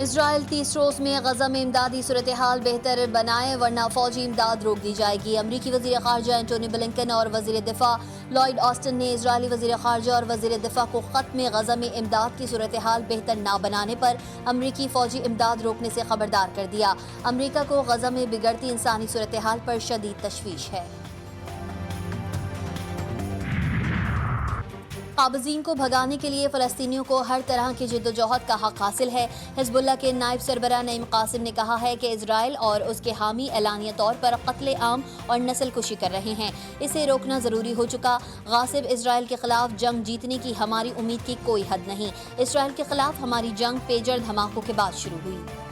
Israel 30 रोज में गजा में इमदादी सूरत हाल बेहतर बनाए वरना फौजी इमदाद रोक दी जाएगी। अमरीकी वजीर खारजा एंटोनी ब्लिंकन और वजीर दिफा लॉयड ऑस्टिन ने इजरायली वजीर खारजा और वजीर दिफा को खत में गजा में इमदाद की सूरत हाल बेहतर ना बनाने पर अमरीकी फौजी इमदाद रोकने से खबरदार कर दिया। अमरीका को गजा में बिगड़ती इंसानी सूरत हाल पर शदीद तशवीश है। काबजीन को भगाने के लिए फ़लस्तीनियों को हर तरह की जिद्दोजहद का हक हासिल है। हिज़्बुल्लाह के नायब सरबराह नईम कासिम ने कहा है कि इजराइल और उसके हामी एलानिया तौर पर कत्ले आम और नस्ल कुशी कर रहे हैं। इसे रोकना ज़रूरी हो चुका। गासिब इजराइल के खिलाफ जंग जीतने की हमारी उम्मीद की कोई हद नहीं। इजराइल के खिलाफ हमारी जंग पेजर धमाकों के बाद शुरू हुई।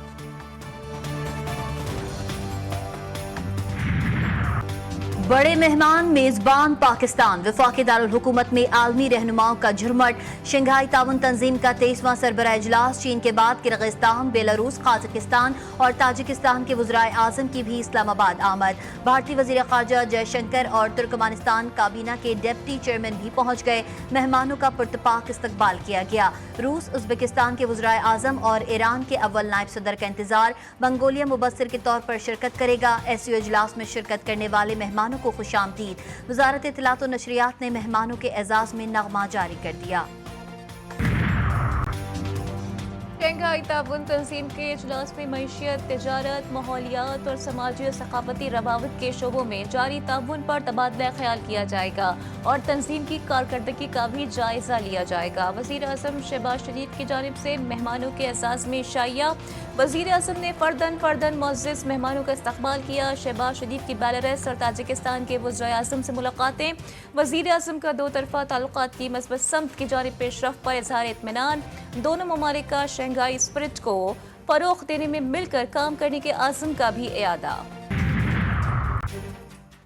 बड़े मेहमान मेजबान पाकिस्तान। वफाकी दारुल हुकूमत में आलमी रहनुमाओं का झुरमट। शंघाई ताउन तंजीम का 23वां सरबराह इजलास। चीन के बाद किर्गिस्तान, बेलारूस, काजाकिस्तान और ताजिकिस्तान के वज़राए आज़म की भी इस्लामाबाद आमद। भारतीय वज़ीर ख़ारजा जयशंकर और तुर्कमानिस्तान काबीना के डिप्टी चेयरमैन भी पहुंच गए। मेहमानों का पुरतपाक इस्तकबाल किया गया। रूस, उज़्बेकिस्तान के वज़राए आज़म और ईरान के अव्वल नायब सदर का इंतजार। मंगोलिया मुबस्सिर के तौर पर शिरकत करेगा। SCO इजलास में शिरकत करने वाले मेहमानों को खुशामदीद। वज़ारत इत्तलात व नशरियात ने मेहमानों के एजाज में नगमा जारी कर दिया। शंघाई ताउन तंजीम के इजलास में मईशियत, तिजारत, माहौलियात और समाजी और सकाफती रवावत के शोबों में जारी ताउन पर तबादला ख्याल किया जाएगा और तंजीम की कारकर्दगी का भी जायजा लिया जाएगा। वज़ीर आज़म शहबाज शरीफ की जानिब से मेहमानों के एजाज में शाइया। वज़ीर आज़म ने फर्दन मुअज़्ज़िज़ मेहमानों का इस्तकबाल किया। शहबाज शरीफ की बेलारूस और ताजिकिस्तान के वज़ीर आज़म से मुलाकातें। वज़ीर आज़म का दो तरफ़ा ताल्लुकात की मस्बत समत की जानिब पेशरफ़ पर इज़हार इत्मीनान। दोनों ममालिक का शंघाई स्पिरिट को फ़रोग़ देने में मिलकर काम करने के आज़म का भी इयादा।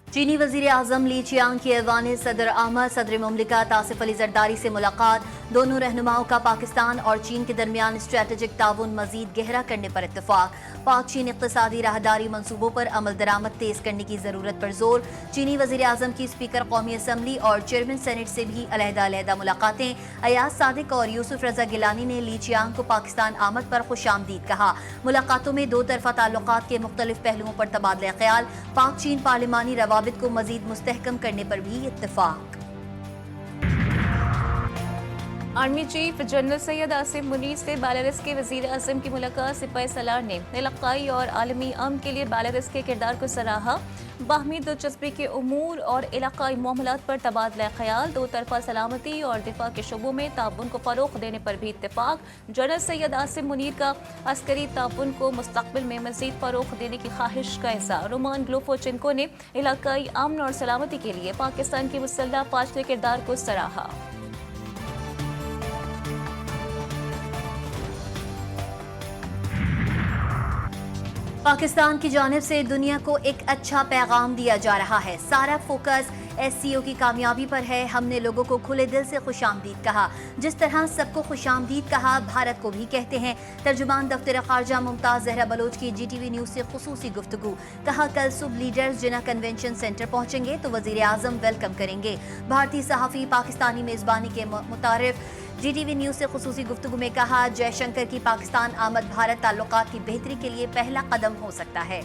चीनी वज़ीर आज़म ली चियांग की ऐवान सदर अहमद सदर मुमलिकत आसिफ अली जरदारी से मुलाकात। दोनों रहनुमाओं का पाकिस्तान और चीन के दरमियान स्ट्रेटेजिक ताउन मजीद गहरा करने पर इत्तफाक। पाक चीन इक़्तिसादी राहदारी मंसूबों पर अमल दरामद तेज करने की ज़रूरत पर जोर। चीनी वज़ीर आज़म की स्पीकर कौमी असम्बली और चेयरमैन सेनेट से भी अलहदा मुलाकातें। अयाज सादिक और यूसुफ रजा गिलानी ने ली चियांग को पाकिस्तान आमद पर खुशामदीद कहा। मुलाकातों में दो तरफ़ा ताल्लुकात के मुख्तलिफ पहलुओं पर तबादला ख्याल। पाक चीन पार्लिमानी रवाबित को मजीद मुस्तहकम करने पर भी इत्तफाक। Army chief general Syed Asim Munir से बेलारूस के वज़ीर आज़म की मुलाकात। सिपाही सलार ने इलाक़ाई और आलमी अमन के लिए बेलारूस के किरदार को सराहा। बाहमी दिलचस्पी के उमूर और इलाक़ाई मामलात पर तबादला ख्याल। दो तरफ़ा सलामती और दिफा के शोबों में ताउन को फ़रोग़ देने पर भी इत्तफाक। जनरल सैयद आसिम मुनीर का अस्करी ताउन को मुस्तक़बिल में मज़ीद फ़रोग़ देने की ख्वाहिश का इज़हार। रोमान ग्लोफोचेंको ने इलाक़ाई अमन और सलामती के लिए पाकिस्तान की मुसल्लह फ़ौज के किरदार को सराहा। पाकिस्तान की जानिब से दुनिया को एक अच्छा पैगाम दिया जा रहा है। सारा फोकस SCO की कामयाबी पर है। हमने लोगों को खुले दिल से खुशामदीद कहा। जिस तरह सबको खुशामदीद कहा, भारत को भी कहते हैं। तर्जुमान दफ्तर खारजा मुमताज़ ज़हरा बलोच की GTV न्यूज़ से खुसूसी गुफ्तगू। कहा, कल सुबह लीडर्स जिना कन्वेंशन सेंटर पहुंचेंगे तो वज़ीर आज़म वेलकम करेंगे। भारतीय सहाफ़ी पाकिस्तानी मेज़बानी के मुतारिफ GTV न्यूज़ से खुसूसी गुफ्तगू में कहा, जयशंकर की पाकिस्तान आमद भारत ताल्लुकात की बेहतरी के लिए पहला कदम हो सकता है।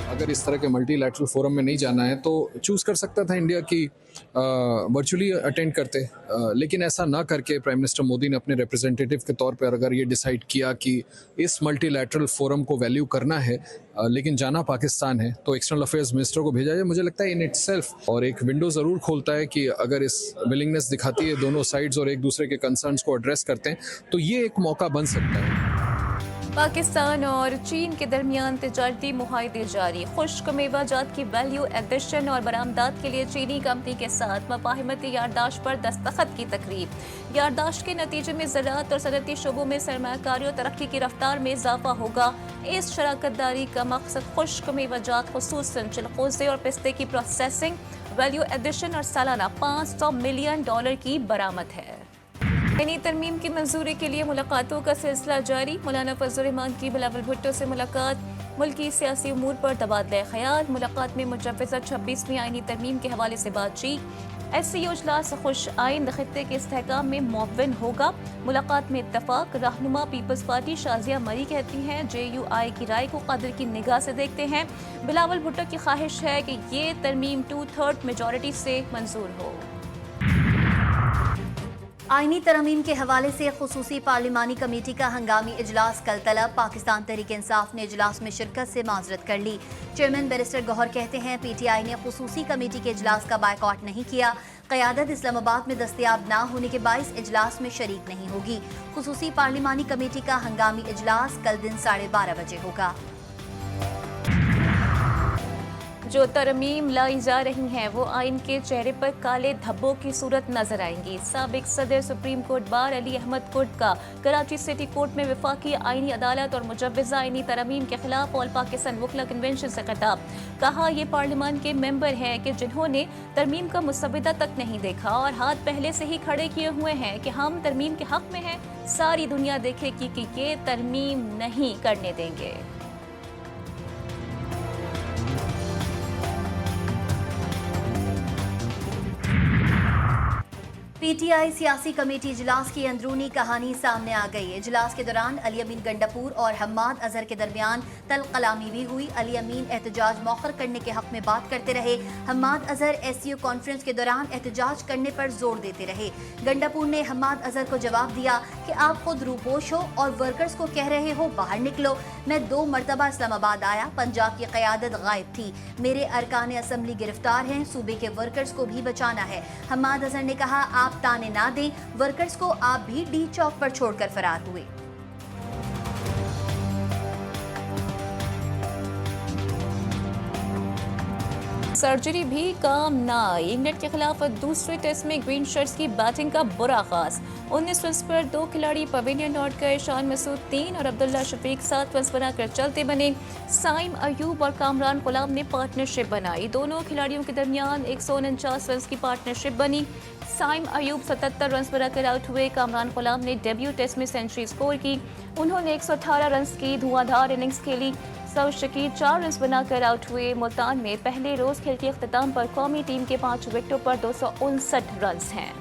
अगर इस तरह के मल्टीलैटरल फोरम में नहीं जाना है तो चूज़ कर सकता था इंडिया की वर्चुअली अटेंड करते, लेकिन ऐसा ना करके प्राइम मिनिस्टर मोदी ने अपने रिप्रेजेंटेटिव के तौर पर अगर ये डिसाइड किया कि इस मल्टीलैटरल फोरम को वैल्यू करना है लेकिन जाना पाकिस्तान है, तो एक्सटर्नल अफेयर्स मिनिस्टर को भेजा जाए। मुझे लगता है इन इटसेल्फ और एक विंडो ज़रूर खोलता है कि अगर इस विलिंगनेस दिखाती है दोनों साइड्स और एक दूसरे के कंसर्न्स को एड्रेस करते हैं तो ये एक मौका बन सकता है। पाकिस्तान और चीन के दरमियान तिजारती मुआहदे जारी। खुश्क मेवा जात की वैल्यू एडिशन और बरामदात के लिए चीनी कंपनी के साथ मफाहिमती यारदाश्त पर दस्तखत की तकरीब। यारदाश्त के नतीजे में ज़राअत और सनअती शोबों में सरमायाकारी और तरक्की की रफ्तार में इजाफा होगा। इस शराकत दारी का मकसद खुश्क मेवा जात खुसूसन चिलगोज़े और पिस्ते की प्रोसेसिंग, वैल्यू एडिशन और सालाना $500 मिलियन की बरामद है। नई तरमीम की मंजूरी के लिए मुलाकातों का सिलसिला जारी। मौलाना फजल रहमान की बिलावल भुट्टो से मुलाकात। मुल्की सियासी उमूर पर तबादला ख्याल। मुलाकात में मुजव्वज़ा 26वीं आईनी तरमीम के हवाले से बातचीत। SCO इजलास खुश आइन खत्ते के इस्तेहकाम में मुअव्विन होगा। मुलाकात में इत्तफाक। रहनुमा पीपल्स पार्टी शाजिया मरी कहती हैं JUI की राय को कदर की निगाह से देखते हैं। बिलावल भुट्टो की ख्वाहिश है कि ये तरमीम 2/3 मेजॉरिटी से मंजूर हो। आईनी तरमीम के हवाले से खुसूसी पार्लिमानी कमेटी का हंगामी इजलास कल तलब। पाकिस्तान तहरीक इंसाफ ने इजलास में शिरकत से माजरत कर ली। चेयरमैन बैरिस्टर गौहर कहते हैं PTI ने खुसूसी कमेटी के इजलास का बायकॉट नहीं किया। क़यादत इस्लामाबाद में दस्तयाब ना होने के बाइस इजलास में शरीक नहीं होगी। खुसूसी पार्लिमानी कमेटी का हंगामी इजलास कल दिन 12:30 बजे होगा। जो तरमीम लाई जा रही हैं वो आइन के चेहरे पर काले धब्बों की सूरत नजर आएंगी। साबिक सदर supreme court bar Ali Ahmad court का कराची सिटी कोर्ट में वफाकी आइनी अदालत और मुजव्वज़ा आइनी तरमीम के खिलाफ ऑल पाकिस्तान वकला कन्वेंशन से खिताब। कहा ये पार्लियामान के मेंबर हैं कि जिन्होंने तरमीम का मुसविदा तक नहीं देखा और हाथ पहले से ही खड़े किए हुए हैं कि हम तरमीम के हक में हैं। सारी दुनिया देखेगी कि ये तरमीम नहीं करने देंगे। PTI सियासी कमेटी इजलास की अंदरूनी कहानी सामने आ गई। इजलास के दौरान अली अमीन गंडापुर और हम्माद अजहर के दरमियान तल कलामी भी हुई। अली अमीन एहतजाज मौखर करने के हक में बात करते रहे। हम्माद अजहर SCO कॉन्फ्रेंस के दौरान एहतजाज करने पर जोर देते रहे। गंडापुर ने हम्माद अजहर को जवाब दिया कि आप खुद रूपोश हो और वर्कर्स को कह रहे हो बाहर निकलो। मैं 2 मरतबा इस्लामाबाद आया, पंजाब की क़यादत गायब थी, मेरे अरकान असम्बली गिरफ्तार हैं, सूबे के वर्कर्स को भी बचाना है। हम्माद अजहर ने कहा आप ताने ना दें, वर्कर्स को आप भी D चौक पर छोड़कर फरार हुए। सर्जरी भी काम ना आई। इंग्लैंड के खिलाफ दूसरे टेस्ट में ग्रीन शर्ट्स की बैटिंग का बुरा आगाज। 19 रन्स पर 2 खिलाड़ी पवेलियन लौट गए। शान मसूद 3 और अब्दुल्ला शफीक 7 रन्स बनाकर चलते बने। साइम अयूब और कामरान गुलाम ने पार्टनरशिप बनाई। दोनों खिलाड़ियों के दरमियान 149 रन्स की पार्टनरशिप बनी। साइम अयूब 77 रन्स बनाकर आउट हुए। कामरान गुलाम ने डेब्यू टेस्ट में सेंचुरी स्कोर की। उन्होंने 118 रन्स की धुआंधार इनिंग्स खेली। सऊद शकीर 4 रन्स बनाकर आउट हुए। मुल्तान में पहले रोज खेल के अख्ताम पर कौमी टीम के 5 विकेटों पर 259 रन्स हैं।